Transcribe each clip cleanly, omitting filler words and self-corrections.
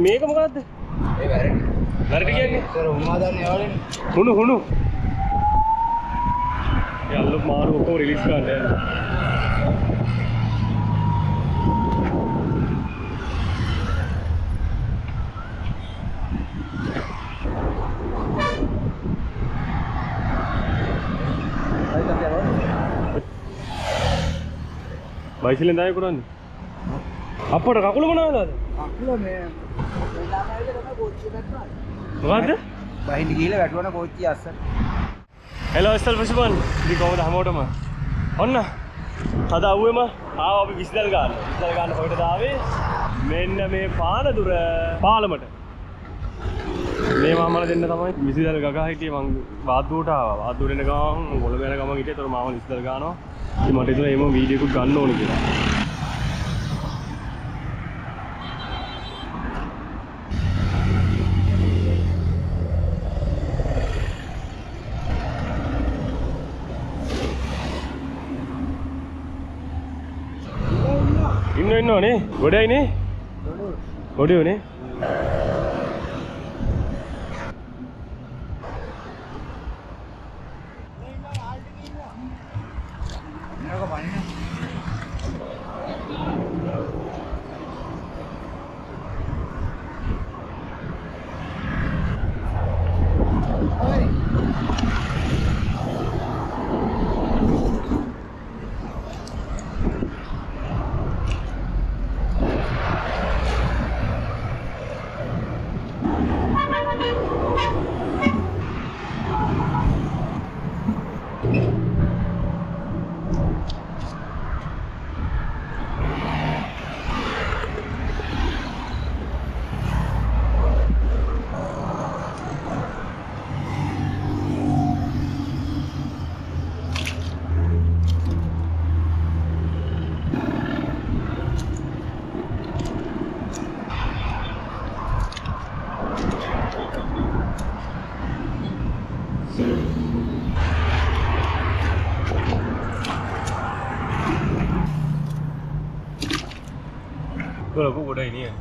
මේක මොකද්ද? ඒ වැරදි. වැරදි කියන්නේ? සර් උමා දාන්නේ යාවලනේ. හුණු. යාළුවෝ මාරු ඔක්කොම රිලීස් කරන්න යනවා. බයිසිලෙන් දායි කරන්නේ. අප්පට කකුල මොනවද? කකුල මේ ලාමයිද තමයි කෝච්චිය ගත්තා. මොකද්ද? බහින්න ගිහලා වැටුණා කෝච්චිය අස්සට. හෙලෝ ස්ටල් ප්‍රතිබන්. ඉතින් කොහමද හැමෝටම? ඔන්න. අද අවුවේම ආව අපි විශ්දල් ගන්න. විශ්දල් ගන්න කොහෙටද ආවේ? මෙන්න මේ පානදුර පාලමට. මේ මාමල දෙන්න තමයි විශ්දල් ගගා හිටියේ මං වාද්දුවට ආවා. වාද්දුවට එන ගමන් කොළඹ යන ගමන් හිටියේ. ඒතර මාමල විශ්දල් ගන්නවා. ඉතින් මට හිතුණා එහෙම වීඩියෝ එකක් ගන්න ඕනේ කියලා. ඉන්නවනේ ගොඩයිනේ ගොඩයෝනේ ලොකු ගොඩයි නේ.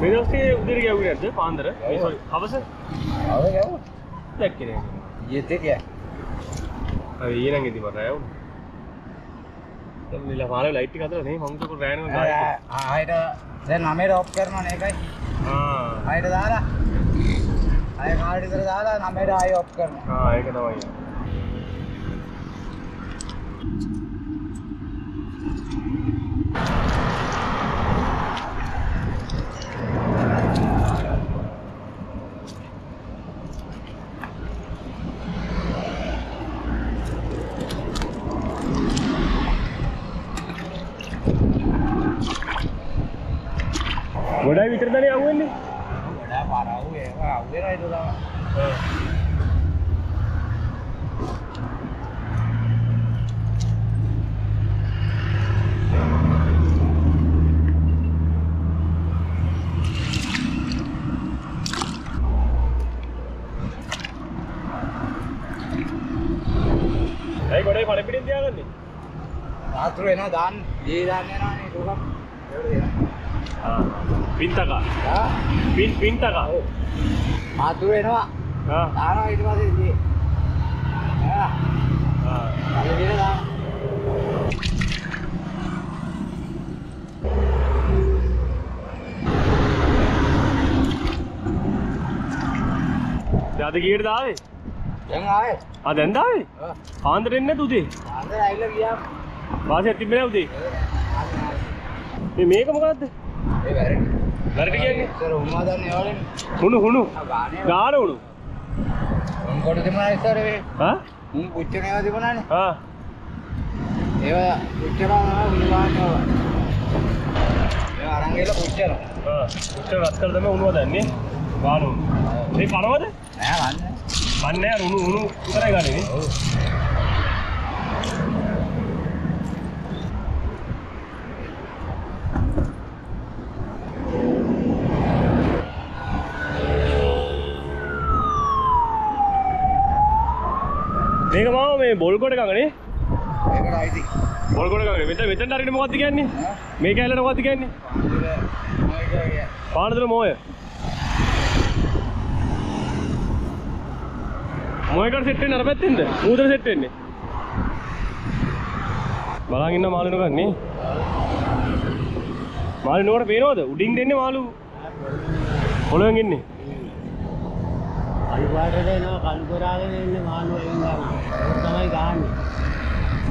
මේ දවසේ උදේට ගියාවේ නැද්ද පාන්දර? මේ සෝරි හවස? ආව ගාව. දැක්කේ නෑ. ඊයේ තියා. අය ඊයේ නම් ඉදි මට ආවුන. දැන් නිලා පාරේ ලයිට් එක හදලා නේ මම උදේට රෑනම ගායි. ආයෙත් දැන් 9ට ඔෆ් කරනවා නේ එකයි. ආයෙත් දාලා. ආයෙ කාඩ් විතර දාලා 9ට ආයෙ ඔෆ් කරනවා. ඒක තමයි. ගොඩයි විතරදනේ යවුවෙන්නේ? ගොඩා පාර ආවේ ආවේ නේද දාම. ඒ ගොඩේ පණ පිටින් තියාගන්නේ. ආතුරු එනවා දාන්න. දී දාන්න යනවා නේ දුක. ඒවලු දෙනවා. පින්තක. පින්තක. ආතුරු එනවා. දානවා ඊට පස්සේ දී. අර විල දාන්න. දැන් කීයටද ආවේ? දැන් ආවේ. දැන් දාවේ? පාන්දර එන්නේ නැද්ද උදේ? පාන්දර ඇවිල්ලා ගියා. වාසියක් තිබ්බේ නැහැ උදේ. මේක මොකද්ද? ඒ වැරදි. වැරදි කියන්නේ? සර් උමා දාන්නේ යාවලනේ. හුණු. ගාන උණු. උන් කොට තිබුණා ඉස්සර වේ. උන් පුච්චන ඒවා තිබුණානේ. ඒවා පුච්චනවා විලානවා. ඒවා අරන් ගිහලා පුච්චනවා. පුච්චන රත් කරලා තමයි උණුව දැන්නේ. ගාන උණු. මේ කනවද? නෑ ගන්න. මන්නේ අර උණු විතරයි ගන්නේ නේ. ඔව්. මේක මාව මේ බොල් කොට ගඟනේ. මේක අයිති. පොල්ගොඩ ගඟ. මෙතෙන් හරියට මොකක්ද කියන්නේ? මේ කැලේට මොකක්ද කියන්නේ? පානදුර මොය. මොයකට සෙට් වෙන්නේ අර පැත්තෙන්ද? මූදර සෙට් වෙන්නේ. බලන් ඉන්න මාළුන ගන්නේ. මාළු නෝකට පේනවද? උඩින් දෙන්නේ මාළු. පොළොවෙන් ඉන්නේ. අනිවාර්යයෙන් දෙනවා කළු කරාගෙන ඉන්නේ මාළු එන් ගන්න. ඒක තමයි ගහන්නේ.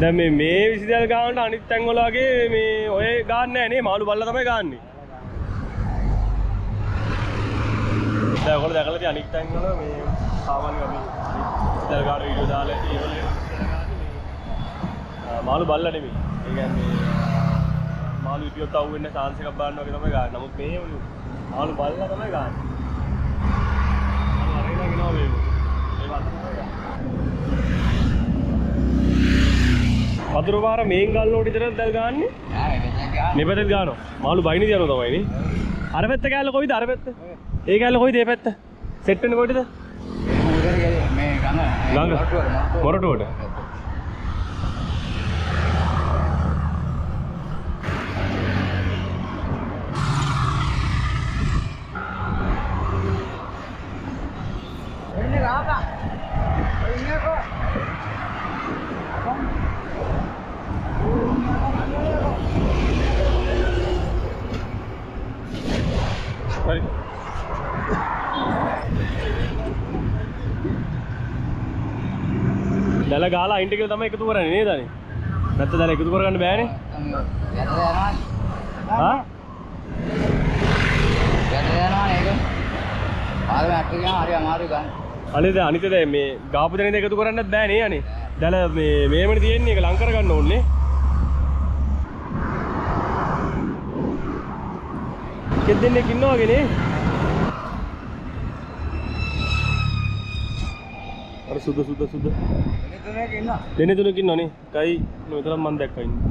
දැන් මේ විසිදල් ගානට අනිත් තැන් වල වගේ මේ ඔය ගාන්න නැහැ නේ මාළු බල්ලා තමයි ගාන්නේ. දැන් ඔයගොල්ලෝ දැකලා තියෙන අනිත් තැන් වල මේ සාමාන්‍ය අපි විසිදල් ගාන වීඩියෝ දාලා ඒ වල මාළු බල්ලා නෙමෙයි. ඒ කියන්නේ මාළු ඉදියොත් අවු වෙන්න chance එකක් බලන්න වගේ තමයි ගන්න. නමුත් මේ මාළු බල්ලා තමයි ගන්න. අර අරගෙන ගෙනවා මේ. ඒ වතුර පාර මේන් ගල්ලෝට විතරද දැල් ගන්නේ? මේ පැත්තට ගන්නවා. මාළු බයිනේ තියනවා තමයි නේ. අර පැත්ත කෑල්ල කොයිද? අර පැත්ත. ඒ කෑල්ල කොයිද? ඒ පැත්ත. සෙට් වෙන්නේ කොයිද? මේ ගඟ මොරටුවට. එන්නේ රාපා. එන්නේ කො. හරි. දැල ගාලා අයින්ට කියලා තමයි එකතු කරන්නේ නේද අනේ? නැත්නම් දැල එකතු කරගන්න බෑනේ. යට යනවා. හා? යට යනවා නේද? ආයෙ මැට් එක ගියාම හරි අමාරුයි ගන්න. අනේ දැන් අනිත් දැන් මේ ගාපු දෙනේ එකතු කරන්නත් බෑ නේ අනේ. දැල මේ මේමනේ තියෙන්නේ ඒක ලං කරගන්න ඕනේ. කෙද්දෙන්නෙක් ඉන්නවා වගේ නේ. අර සුද. එනේ තුනක් ඉන්නවා. දෙන්නේ තුනක් ඉන්නවනේ. කයි මෙතන මම දැක්කා ඉන්නේ.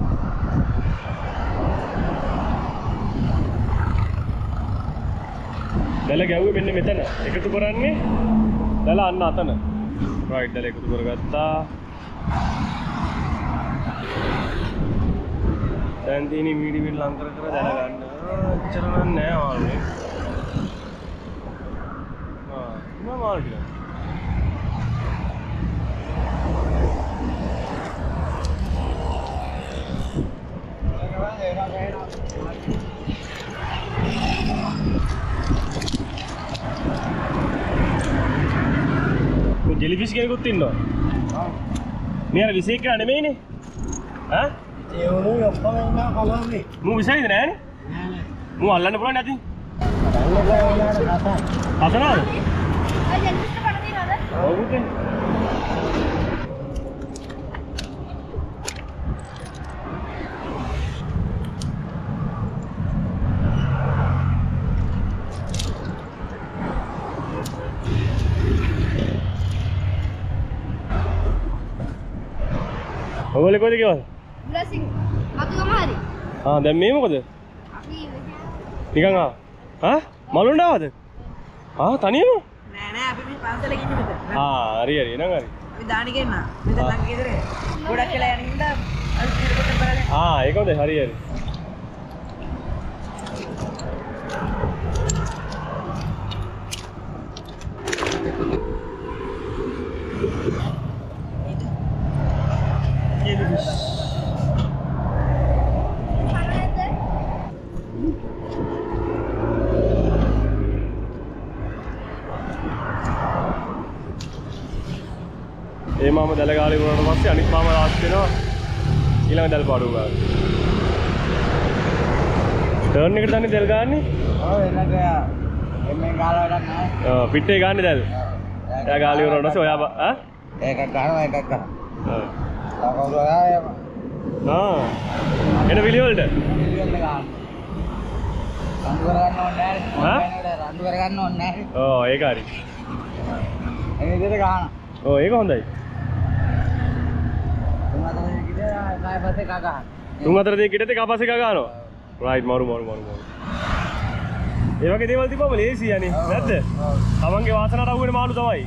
දැල ගැව්වේ මෙන්න මෙතන. එකතු කරන්නේ දැල අන්න අතන. රයිට් දැල එකතු කරගත්තා. දැන් තියෙන්නේ මීඩියම් ලං කර දැල ගන්න. එච්චර නෑ මාළුනේ. නෑ මාළු ටික. ජෙලිෆිෂ් කෙනෙකුත් ඉන්නවා. මේ අර විශේෂ කරා නෙමෙයිනේ. ඈ? ඒ උණු ඔක්කොම ඉන්නවා කලෝනේ. මූ විශේෂද නෑනේ? නෑ නෑ. මූ අල්ලන්න පුළුවන් නැති. අල්ලලා ඉන්නාට කතා. හතනද? අය ජෙලිෆිෂ් පණ තියනවද? ඔව් පුතේ. ඔයගොල්ලෝ කොහෙද ගියවද? බ්ලෙසිං. අතුගම හරි. දැන් මේ මොකද? අපි නිකන් ආ මලුන්ඩ ආවද? තනියම? නෑ නෑ අපි මේ පන්සල ගිහින් මෙතන. හරි එහෙනම් හරි. අපි දානි ගෙන්න. මෙතන ළඟ ගෙදර. ගොඩක් කියලා යන හින්දා අපි පිටපත බලලා. ඒක හොඳයි හරි. ඒ මාම දැල ගාලේ වුණාට පස්සේ අනිත් මාම රාත් වෙනවා ඊළඟ දැල් පාඩුව ගන්න. ටර්න් එකට දන්නේ දැල් ගන්නනේ? ඔව් එන්නක එම්ෙන් ගාලා වැඩක් නැහැ. පිටේ ගන්න දැල්. එයා ගාලේ වුණාට පස්සේ ඔයා එකක් ගන්නවා එකක් ගන්නවා. කවුරු එන විලි වලට. රණ්ඩු කරගන්න ඕනේ නැහැ. රණ්ඩු කරගන්න ඕනේ නැහැ. ඒක හරි. ඒ විදිහට ගන්න. ඒක හොඳයි. තුන් හතර දෙනෙක් හිටියත් එක පස්සේ ගන්නවා. රයිට් මරු. ඒ වගේ දේවල් තිබ්බම ලේසියි යන්නේ නැද්ද? තමන්ගේ වාසනාවට අහු වෙන මාළු තමයි.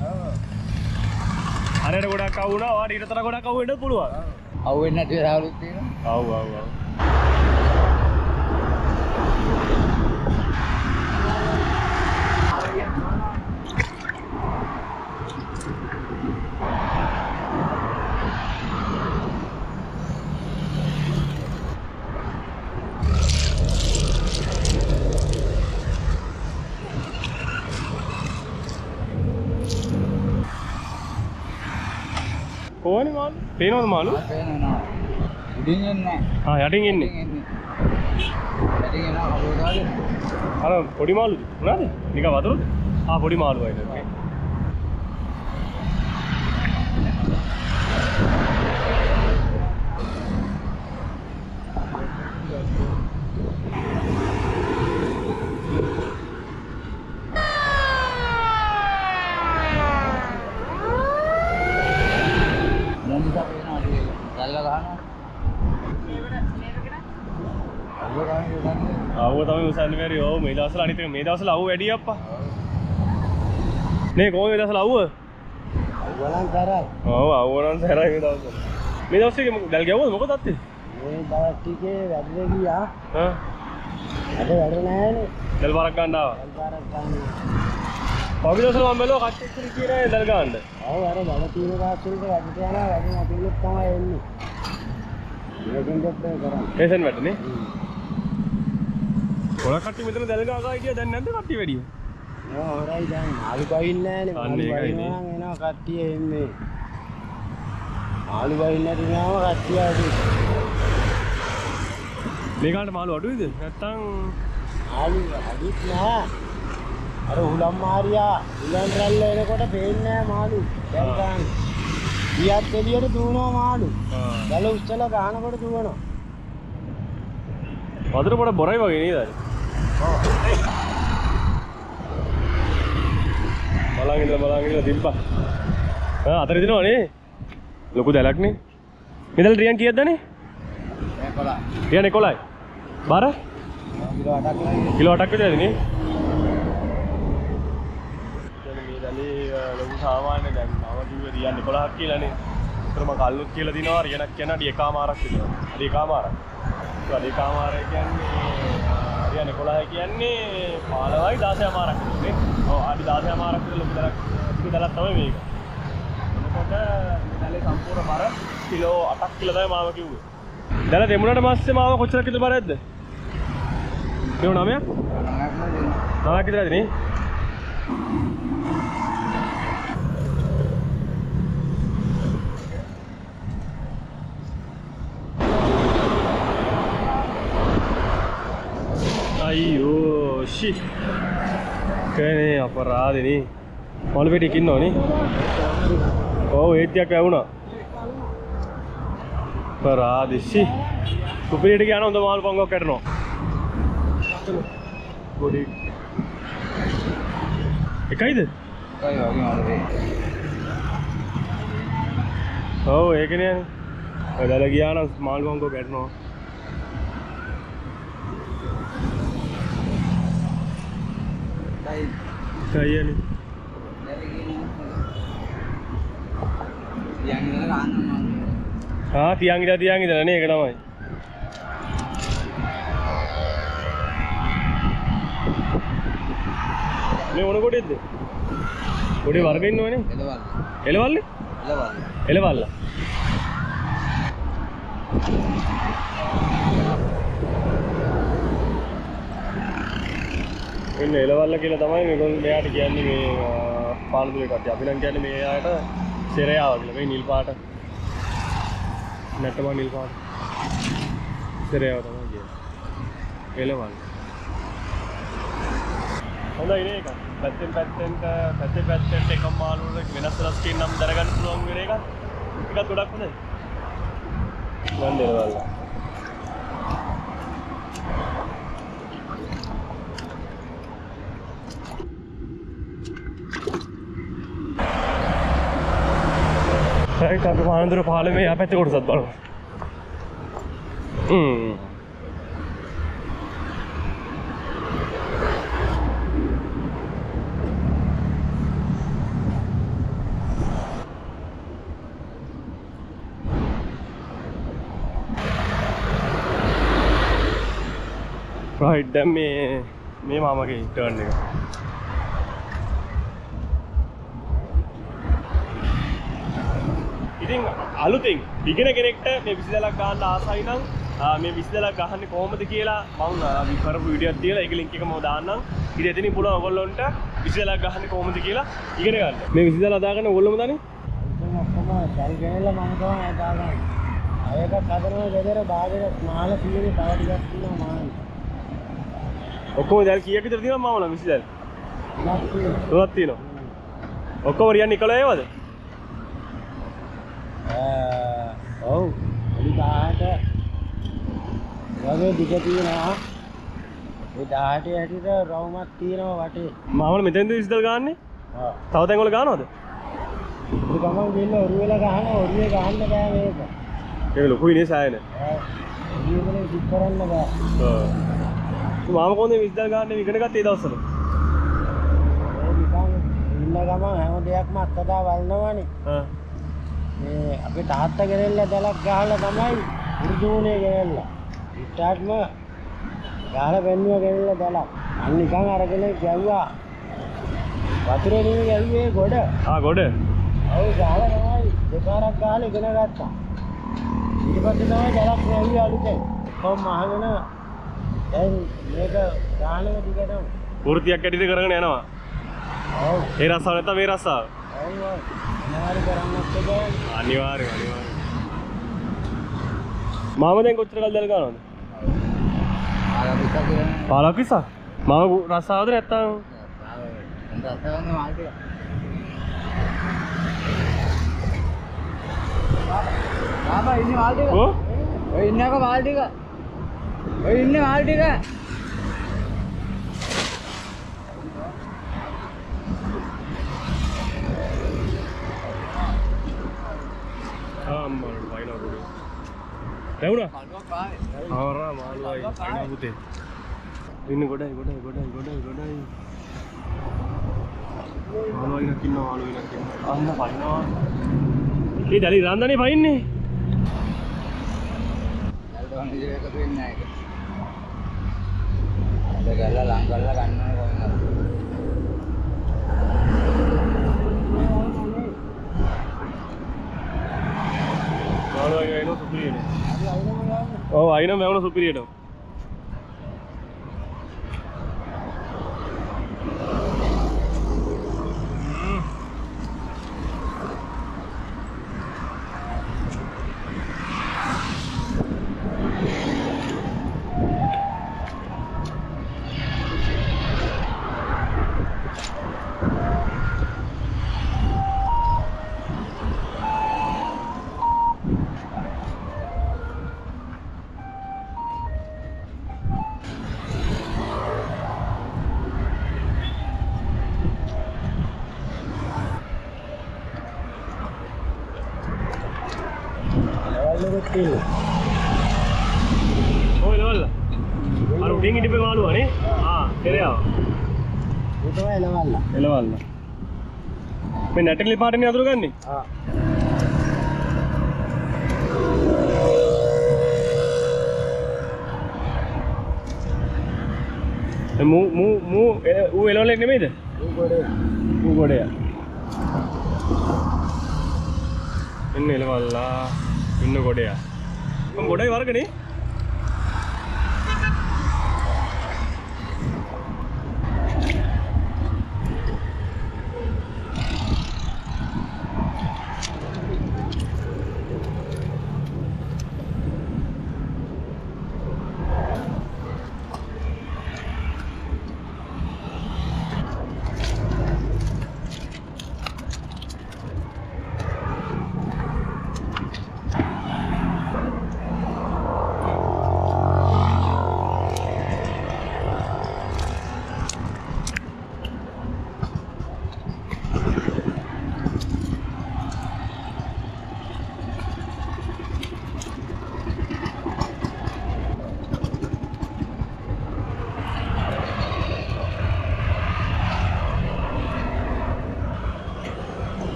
අරයට ගොඩක් අහු වුණා. වාට ඊටතර ගොඩක් අහු වෙන්නත් පුළුවන්. අවුවෙන්නේ නැති වෙලාවලුත් තියෙනවා. ආව් ආව් ආව්. කොහොනේ මාළු? පේනවද මාළු? පේනවා. උඩින් එන්නේ ආ යටින් එන්නේ. යටින් එනවා කවුරුද ආවේ? අර පොඩි මාළුද? මොනවාද? නිකන් වතුරද? ආ පොඩි මාළු වයිද. අවුව තමයි උසන්නේ බැරි. ඔව් මේ දවස්වල අනිත් එක මේ දවස්වල අවුව වැඩි අප්පා. නේ කොහොමද මේ දවස්වල අවුව? වලන් කරයි. ඔව් අවුව නම් සැරයි මේ දවස්වල. මේ දවස්වල දැල් ගැවුවද මොකද අත්තේ? මේ දවස් ටිකේ වැඩේ ගියා. හා අද වැඩ නැහැනේ. දැල් බරක් ගන්න ආවා. දැල් බාරක් ගන්න. පොඩි දවස්වල මම බැලුවා කට්ටිය කියන්නේ දැල් ගන්න. ඔව් අර වැඩ තියෙන දාස්වලට වැඩට යනවා වැඩ නැතිලුත් තමයි එන්නේ. මේකෙන් දෙත් කරන්නේ. ඒසෙන් වැඩනේ. කොලා කට්ටිය මෙතන දැල් ගාගා හිටියා දැන් නැද්ද කට්ටිය වැඩිය? ඔව් හොරයි දැන් මාළු බයින්නේ නැහැනේ. අන්න ඒකයිනේ. මාළු බයිනවා එනවා කට්ටිය එන්නේ. මාළු බයින්නේ නැති නෑම කට්ටිය අඩුයි. මේ ගානට මාළු අඩුයිද? නැත්තම් මාළු අඩුත් නෑ. අර හුලම් මාරියා හුලම් රැල්ල එනකොට පේන්නේ නෑ මාළු. දැන් ගන්න. ගියත් එළියට දුවනවා මාළු. දැල උස්සලා ගහනකොට දුවනවා. වතුර පොඩ බොරයි වගේ නේද? බලන් ඉඳලා තිබ්බා. අතර දිනව නේ. ලොකු දැලක් නේ. මෙතන රියන් කීයක්දනේ? 11. රියන් 11යි. බර? කිලෝ 8ක් විතරද නේ? දැන් මේ දැලේ ලොකු සාමාන්‍ය දැන් මම කිව්වේ රියන් 11ක් කියලානේ. ඒතර මම කල්ලුත් කියලා දිනවා රියනක් කියන අඩි එකමාරක් විතර. අඩි එකමාරක්. අඩි එකමාරක් කියන්නේ රියන් 11 කියන්නේ 15යි 16මාරක් නේ. ඔව් අඩි 16මාරක් විතර ලොකු දැලක්. ලොකු දැලක් තමයි මේක. එතකොට දැලේ සම්පූර්ණ බර කිලෝ 8ක් කියලා තමයි මාව කිව්වේ. දැල දෙමුණට මාස්සේ මාව කොච්චරක් විතර බරයක්ද? කිලෝ 9ක්? 9ක් විතරද නේ? අයියෝ shit. කනේ අපරාධනේ. මොළු පිටික් ඉන්නවනේ. ඔව් ඒත්‍යක් වැවුණා. පරාදිසි. කුපිරියට ගියා නම් හොඳ මාළු පංගුවක් කැටනවා. පොඩි. එකයිද? එකයි වගේ මාළුවේ. ඔව් ඒකනේ යන්නේ. ඔය දැල ගියා නම් මාළු පංගුවක් කැටනවා. කයියනේ. ආ තියන් ඉඳලා නේ ඒක තමයි. මේ මොන කොටෙද්ද? කොටේ වර්ග ඉන්නවනේ. එලවල්ල. එලවල්ල. ඉන්නේ එලවල්ල කියලා තමයි මේගොල්ලෝ මෙයාට කියන්නේ මේ පානදුවේ කට්ටිය. අපි නම් කියන්නේ මේ ආයත සෙරයාව කියලා. මේ නිල් පාට. නැටම නිල් පාට. සෙරයාව තමයි කියන්නේ. එලවල්ල. හොඳයි නේ ඒක. පැත්තෙන් එකම මාළු වල වෙනස් වෙනස් කියන නම් දරගන්න පුළුවන් වෙන එකක්. ඒකත් ගොඩක් හොඳයි. ගන්න එලවල්ල. right අපි පානදුර පාලමේ යා පැත්තේ කොටසත් බලමු. රයිට් දැන් මේ මාමගේ ටර්න් එක. ඉතින් අලුතින් ඉගෙන කෙනෙක්ට මේ 20000ක් ගන්න ආසයි නම් මේ 20000ක් ගහන්නේ කොහොමද කියලා මම කරපු වීඩියෝ එකක් තියලා ඒක ලින්ක් එක මම දාන්නම්. ඉතින් එතනින් පුළුවන් ඔයගොල්ලන්ට 20000ක් ගහන්නේ කොහොමද කියලා ඉගෙන ගන්න. මේ 20000 දාගන්න ඔයගොල්ලෝම දන්නේ? ඔක්කොම දැල් ගෙනල්ලා මම තමයි දාගන්නේ. අයක කදරන ගෙදර බාගෙට මාල කීයේ තව ටිකක් තියෙනවා මාන. ඔක්කොම දැල් කීයක් විතර තියෙනවද මාමලා 20000? තුනක් තියෙනවා. ඔක්කොම රියන් 11 ඒවද? ඔව්. එලි 18 වගේ දිග තියෙනවා. ඒ 18 ඇටිට රවුමක් තියෙනවා වටේ. මාමලා මෙතෙන්ද 20000 ගන්නනේ? ඔව්. තව තැන් වල ගන්නවද? ඒ ගමන් ගිහින් ඔරුවෙල ගහන ඔරුවේ ගහන්න බෑ මේක. ඒක ලොකුයි නේ සායන. ඔව්. ඔරුවෙල කික් කරන්න බෑ. ඔව්. මාම කොහොමද 20000 ගන්න ඉගෙන ගත්තේ ඒ දවස්වල? ඒ නිකන් ඉන්න ගමන් හැම දෙයක්ම අත්දා වල්නවනේ. මේ අපේ තාත්තා ගෙනෙල්ලා දැලක් ගහලා තමයි උරුදුනේ ගෙනෙල්ලා. ඉස්සරහම ගහලා බැන්නුවා ගෙනෙල්ලා දැලක්. අන්න නිකන් අරගෙන ගැව්වා. වතුරේ නෙමෙයි ගැව්වේ ගොඩ. ගොඩ. ඔව් ගහලා තමයි දෙපාරක් ගහලා ඉගෙන ගත්තා. ඊට පස්සේ තමයි දැලක් නැව්වේ අලුතෙන්. කොහොම අහගෙන දැන් මේක ගානක දිගටම වෘත්තියක් ඇටියට කරගෙන යනවා. ඔව්. ඒ රස්සාව නැත්නම් මේ රස්සාව. ඔව් ඔව්. මොනවාරි කරන්නත් බෑ. අනිවාර්යයෙන්. මාම දැන් කොච්චර කල් දැල් ගන්නවද? 15 විතර. මාම රස්සාවද නැත්නම් රස්සාවන්නේ මාල් ටික. බාබා ඉන්නේ මාල් ටික. ඔව්. ඔය ඉන්නක මාල් ටික. ඔය ඉන්නේ මාල් ටික. අම්මා වයින්නවා පොඩි. ලැබුණා? ආවරා මාළුවයි වයින්නවා පුතේ. ඉන්න ගොඩයි. මාළුවයි නකින්නවා. අන්න වයින්නවා. ඒ දැලි රන්දනේ වයින්නේ. දැල්ටෝන් ඉතින් එකතු වෙන්නේ නැහැ ඒක. අද ගල්ලා ලං කරලා ගන්න ඕනේ කොහොමද? මාළුවයි වයින්නවා සුපිරියනේ. ඔව් අයිනම් වැවුන සුපිරියට. ඔය ලවල්ල. අර උඩින් හිටපේ මාළුවානේ. එරයාව. ඒ තමයි එලවල්ලා. එලවල්ල. මේ නැටලි පාටනේ අතුරු ගන්නේ. ඌ එලවල්ලෙක් නෙමෙයිද? ඌ ගොඩේ. එන්න එලවල්ලා. ඉන්න ගොඩේ. මම ගොඩේ වර්ගනේ.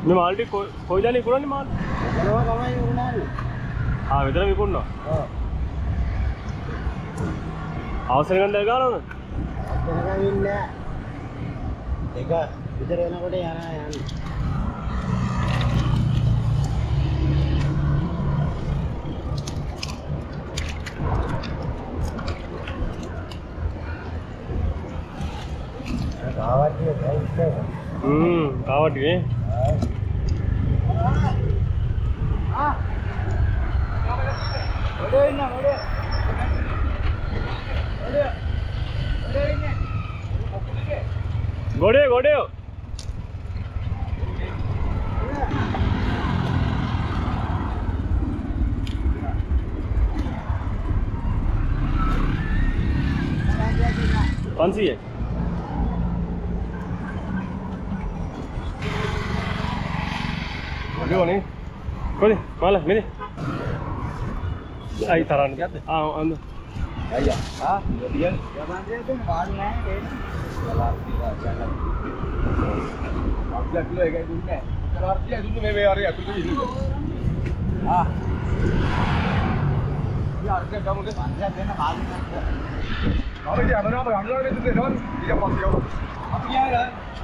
මේ මාල් ටික කොයිද විකුණන්නේ මාල්? ඔතනම තමයි උනානේ. මෙතන විකුණනවා. ඔව්. අවසර ගන්න ගානවද? වෙනකන් ඉන්නේ. ඒක විතර වෙනකොට යනවා යන්නේ. කාවට්ටිය දැයිස්සේ. කාවට්ටිය. ඔඩේ ඉන්න ඔඩේ. ඔඩේ. ඔඩේ ඉන්නේ. ගොඩේ ගොඩේ. පන්සිය. ගොඩේ කොහෙද? මාලා මෙනේ. අයි තරන්න ගියද? අන්න. අයියා. දියන්. යබන්දේ දෙන්න පාඩු නැහැ දෙන්න. අපිට කිලෝ එකයි දුන්නේ. කරාර්තිය දුන්නේ මේ ආරේ අතුරු ඉන්නේ. යාර්ක ගමුද? පන්සයක් දෙන්න පාඩු නැහැ. ආවෙදී අමනාප අනුරාධ වෙද්දී දෙනවා. ඊට පස්සේ යවමු. අපි ගියාද?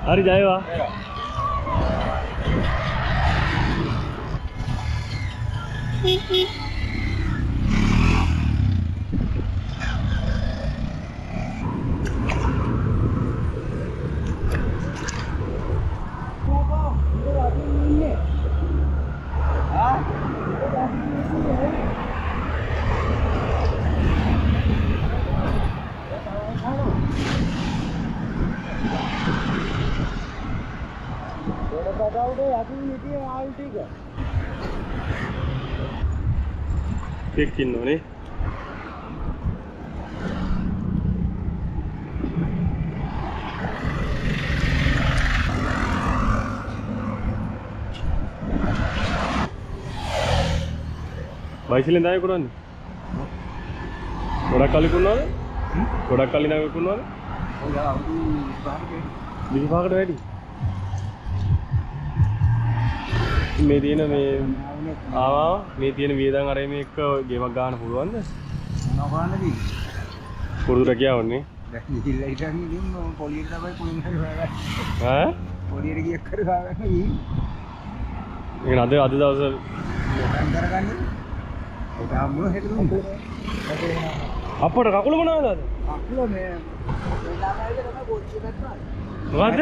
හරි ජයවා. එක් ඉන්නවනේ. බයිසිලෙන් දායි කරන්නේ. ගොඩක් කලින් කුණාද? ගොඩක් කලින් නාගේ කුණාද? ඔය අවුරුදු 25කට වැඩි. මේ තියෙන මේ මේ තියෙන වියදම් අරගෙන එක්ක ගේමක් ගන්න පුළුවන්ද? මොනවද දී? පුරුදු රැකියාවන්නේ. දැන් ඉල්ල ඉතින් ඉතින් පොලියට තමයි පුලින් හරි හොයාගන්න. ඈ? පොලියට ගියක් කර හොයාගන්න ඊ. ඒක අද දවසේ මොකක්ද කරගන්නේ? ඒක අම්මෝ හෙටුනේ. අප්පට කකුල මොනවද? අක්ල මේ ලාමයිද තමයි කෝච්චිය වැටුණා. මොකද්ද?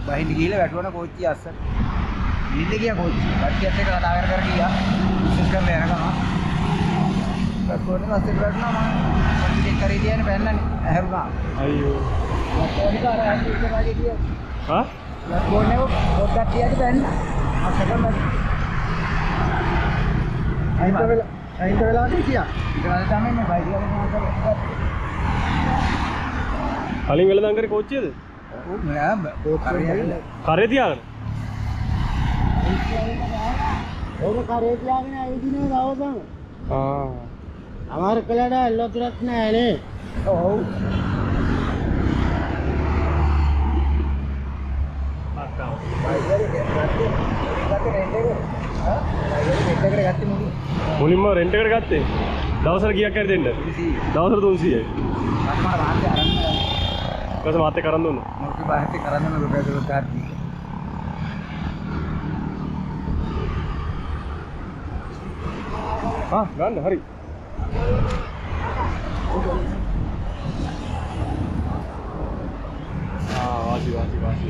බහින්ද ගිහලා වැටුණා කෝච්චිය අස්සට. ඉන්න ගියා කෝච්චිය. කට්ටියත් එක්ක කතා කර ගියා. විශ්ස් කරලා යනකම. වැටුණා අස්සට වැටුණා මම පොඩි කරේ තියන්නේ බැන්නනේ. ඇහැරුණා. අයියෝ. මොකද අර ඇන්ටිස් වගේ ගියා. හා? ගෝනේ පොඩ්ඩක් තියදී බැන්න. අස්සටම අයින්ට වෙලා ගියා. ඊට පස්සේ තමයි මේ බයික් එකේ මාතර කලින් වෙලදම් කරේ කෝච්චියද? ඔව් නෑ කරේ තියාගෙන. ඕක කරේ තියාගෙන ඇවිදිනේ දවසම. අමාරු කළාට එල්ලතුරක් නෑ නේ. ඔව්. මුලින්ම රෙන්ට් එකට ගත්තේ. දවසට කීයක් හරි දෙන්න? දවසට 300යි. මම රාත්‍රී අරන් ඊපස්සේ මාත් එක්ක අරන් දුන්නා. මොකද බාහිර කරන්නේ රුපියල් 2000ක්. ගන්න හරි. වාසි.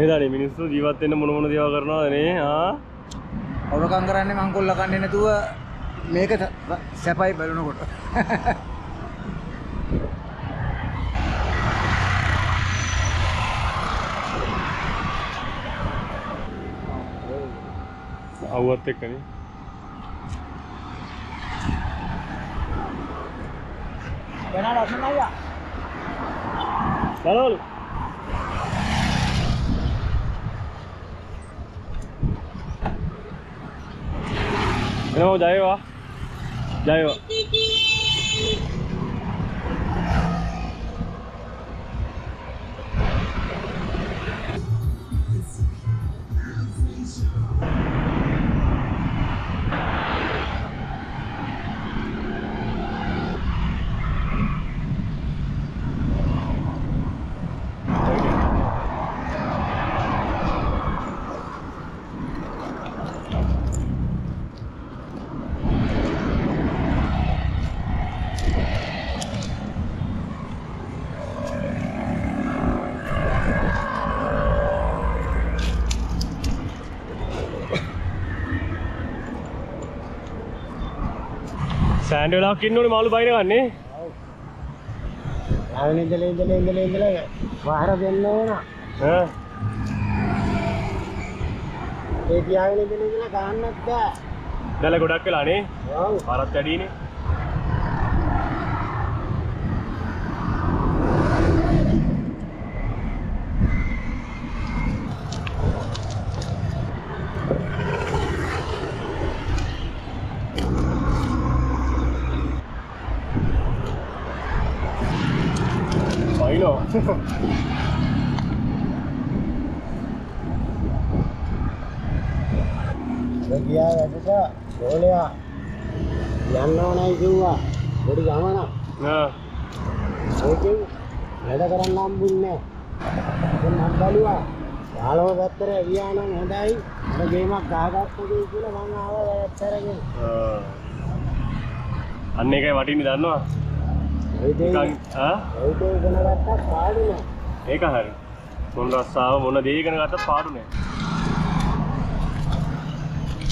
එදානේ මිනිස්සු ජීවත් වෙන්න මොන දේවල් කරනවද නේ? අවුරකම් කරන්නේ මං කොල්ල කන්නේ නැතුව මේක සැපයි බලනකොට. අවුවත් එක්කනේ. වෙනාලා අසන්නයියා. බලවලු. එනවා ජයවා. සෑන්ඩ් වෙලාවක් ඉන්න ඕනේ මාළු බයින ගන්නේ. ආවෙන ඉඳලා වහර දෙන්න ඕන. ඈ ඒ තියාගෙන ඉඳලා ගන්නත් බෑ. දැල ගොඩක් වෙලානේ. ඔව්. පාරත් වැඩිනේ. බයිනෝ. ගියා වැඩට ගෝලයා යන්න ඕනයි කිව්වා. පොඩි ගමනක්. ඒකෙන් වැඩ කරන්න හම්බුන්නේ නැහැ. දැන් මම බැලුවා. යාළුවෝ පැත්තට ගියා නම් හොඳයි. අර ගේමක් ගහගත්තේ කියලා මම ආවා වැටතරගෙන. අන්න ඒකයි වටින්නේ දන්නවා. ඒ දේ ඉතින් ඉගෙන ගත්තත් පාඩු නෑ. ඒක හරි. මොන රස්සාව මොන දේ ඉගෙන ගත්තත් පාඩු නෑ.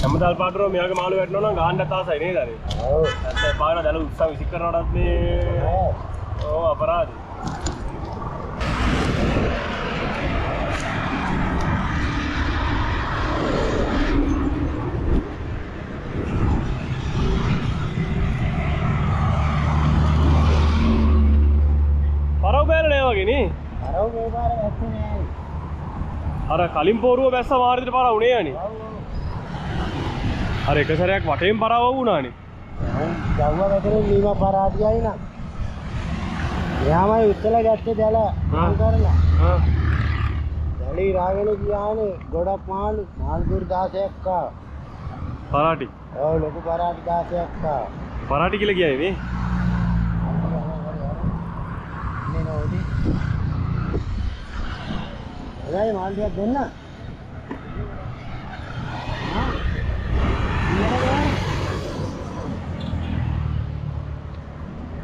හැමදාල් පාඩුරෝ මෙයාගේ මාළු වැටෙනවා නම් ගහන්නත් ආසයි නේද අර? ඔව්. නැත්නම් පාන දැල උත්සාහ විසික් කරනකොටත් මේ ඔව් අපරාධයි. පරව බෑලා නෑ වගේ නේ. අරව මේ පාර වැස්සේ නෑ. අර කලින් පෝරුව බැස්ස වාරදිට පරව උනේ යන්නේ. අර එක සැරයක් වටේන් පරව වුණානේ. ජව්ව වැදෙන නීම පරාදියයි නම්. එයාමයි උත්තර ගැත්තේ දැල මං කරලා. දැලි රාගෙන ගියානේ ගොඩක් මාළු 16ක් ආවා. පරාටි. ඔව් ලොකු පරාටි 16ක් ආවා. පරාටි කියලා කියන්නේ මේ. නේ නෝදි. එයි මාළියක් දෙන්න.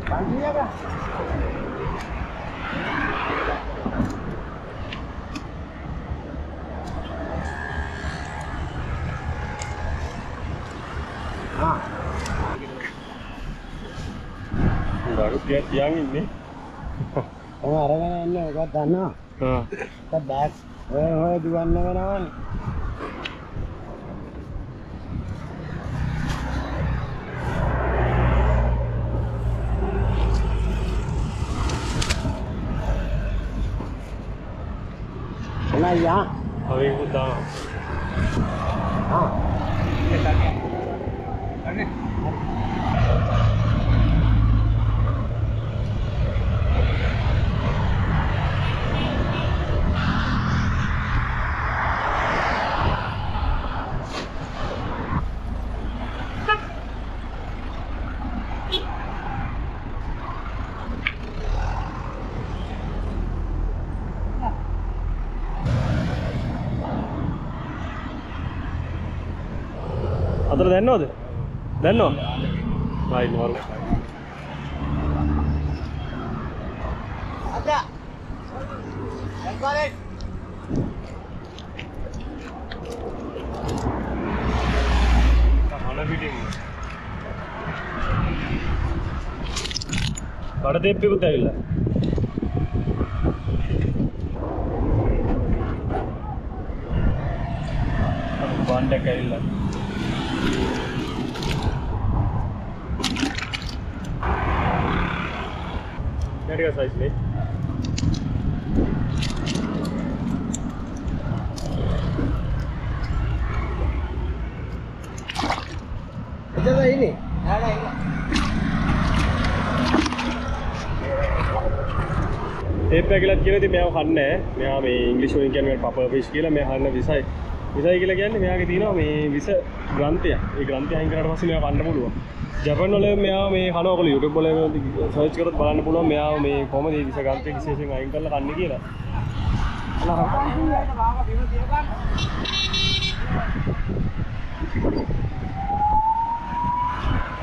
Pandiaga. Baru dia tiang ini. Oh, අරගෙන එන්නේ ඔකත් දන්නවා. ඔක බෑග් ඔය දුවන්න වෙනවනේ. Naya. Hari itu dah. අතර දැන්නවද? දැන්නව? බයි නෝරු. අද. එක්වරේ. කන පිටින්. කඩ දෙප්පෙකුත් ඇවිල්ලා. බණ්ඩක් ඇවිල්ලා. Dari size ni. Jaga ini. Ada ini. Tape එක කියලා කියන ඉතින් මෙයාව කන්නේ නැහැ. මෙයා මේ ඉංග්‍රීසි වලින් කියන්නේ පපර් ෆිෂ් කියලා. මෙයා හන්න විසයි. විසයි කියලා කියන්නේ මෙයාගේ තියෙනවා මේ විස ග්‍රන්ථය. ඒ ග්‍රන්ථය අයින් කරාට පස්සේ මෙයා කන්න පුළුවන්. ජපන් වල මෙයා මේ කනවා ඔයගොල්ලෝ YouTube වල සර්ච් කරොත් බලන්න පුළුවන් මෙයා මේ කොහොමද මේ විස ග්‍රන්ථය විශේෂයෙන් අයින් කරලා කන්නේ කියලා.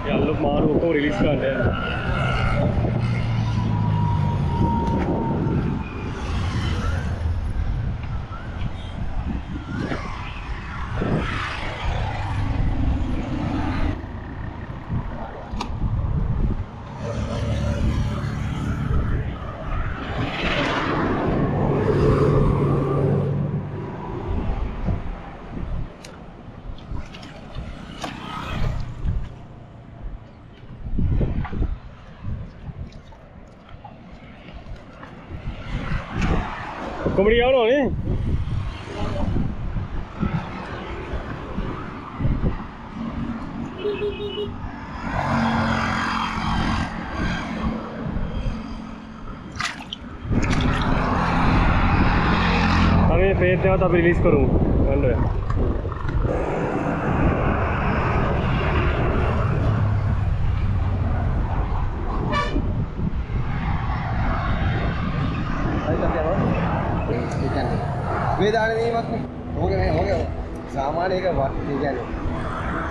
යාළුවෝ මාරු ඔක්කොම රිලීස් කරන්න. කොමඩි යවනවා නේ? हमें पेट देवा तब रिलीज करूँ अंडर वेदान नहीं मत हो गया सामान एक बात ठीक है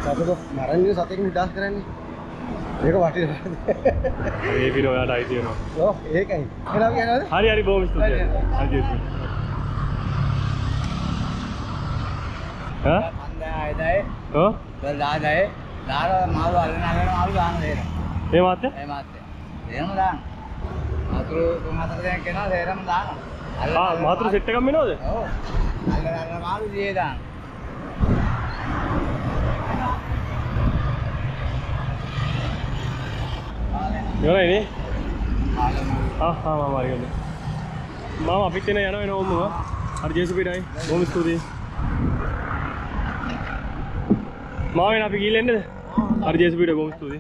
सब तो मरण नहीं सत्य में डांस करेंगे देखो बाटी ये भी रोया टाइट है ना तो एक है क्या क्या है हरी हरी बहुत मिस्टर हाँ जी हाँ මන්ද ආයතයි हाँ දාදායි දාලා මාළු අල්ලන මාළු දාන දෙන්න. ये बात है ඒ මාත්තේ. එහෙම දාන්න. අතුරු තුන් හතර දෙනෙක් එනවා දෙරම දානවා. हाँ मात्र सेट का मिनो दे ඔව්. අල්ලන මාළු දියේ දාන්න. योना ini මාළු हाँ हाँ मामा आ गया मामा अभी तेने याना है ना ओम हर जैसे भी नहीं ओम स्तुति मामा ना अभी की लेने हर जैसे भी ओम स्तुति